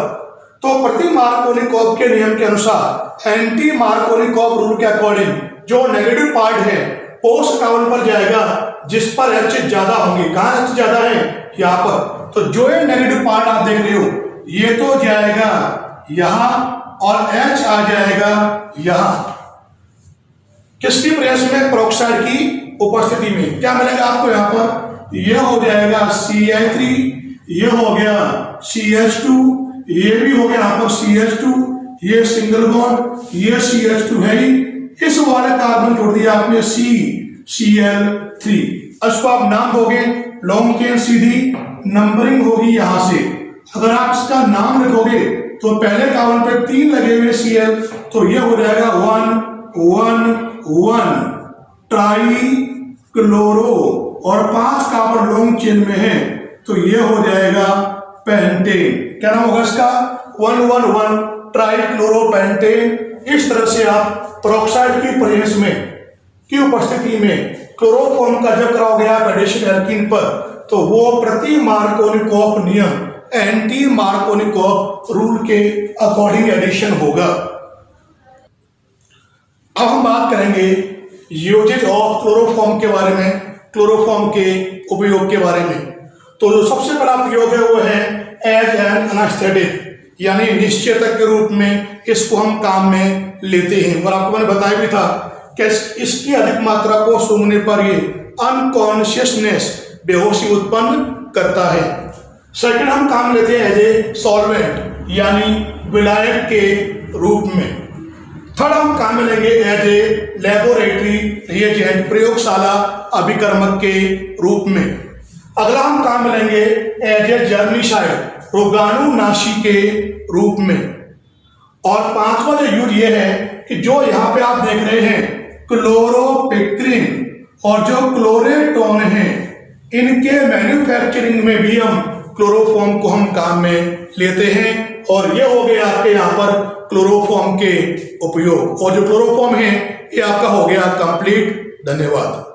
[SPEAKER 1] तो प्रति मार्कोनिकॉफ के नियम के अनुसार एंटी मार्कोनिकॉफ रूल के अकॉर्डिंग जो नेगेटिव पार्ट है उस कार्बन पर जाएगा जिस पर H ज्यादा होंगे। कहां H ज्यादा है यहाँ पर तो जो ये नेगेटिव पार्ट आप देख रहे हो ये तो जाएगा यहां और H आ जाएगा यहां किसकी प्रेस में परऑक्साइड की उपस्थिति में। क्या मिलेगा आपको यहाँ पर यह हो जाएगा Cl3, यह हो गया CH2, ये भी हो गया यहाँ पर CH2, ये सिंगल बॉन्ड, ये CH2 है ही, इस वाले कार्बन जोड़ दिया आपने Cl3। इसको आप नाम दोगे, लॉन्ग चेन सीधी नंबरिंग होगी यहां से। अगर आप इसका नाम लिखोगे तो पहले कार्बन पे 3 लगे हुए Cl, तो ये हो जाएगा 1 ट्राई क्लोरो, और 5 कार्बन लॉन्ग चेन में है तो ये हो जाएगा पेंटेन। क्या नाम होगा इसका? 1 ट्राई क्लोरो पेंटेन। इस तरह से आप पेरोक्साइड की प्रेजेंस में, की उपस्थिति में क्लोरोफॉर्म का जब कराओगे आप एडिशन एल्कीन पर, तो वो प्रति मार्कोनिकॉफ नियम, एंटी मार्कोनिकॉफ रूल के अकॉर्डिंग एडिशन होगा। अब हम बात करेंगे यूजेज ऑफ क्लोरोफॉर्म के बारे में, क्लोरोफॉर्म के उपयोग के बारे में। तो जो सबसे बड़ा प्रयोग है वो है एज एन एनेस्थेटिक, यानी निश्चेतक के रूप में इसको हम काम में लेते हैं। और आपको मैंने बताया भी था कि इसकी अधिक मात्रा को सूंघने पर ये अनकॉन्शियसनेस, बेहोशी उत्पन्न करता है। सेकंड हम काम लेते हैं एज ए सॉल्वेंट, यानी विलायक के रूप में। थर्ड हम काम में लेंगे एज ए लेबोरेटरी रिएजेंट, प्रयोगशाला अभिकर्मक के रूप में। अगला हम काम में लेंगे एज ए जर्मिसाइड, रोगाणुनाशी के रूप में। और पांचवा जो यूज ये है कि जो यहाँ पे आप देख रहे हैं क्लोरोपिक्रिन और जो क्लोरेटोन है, इनके मैन्युफैक्चरिंग में भी हम क्लोरोफॉर्म को हम काम में लेते हैं। और ये हो गए आपके यहाँ पर क्लोरोफॉर्म के उपयोग। और जो क्लोरोफॉर्म है ये आपका हो गया कंप्लीट। धन्यवाद।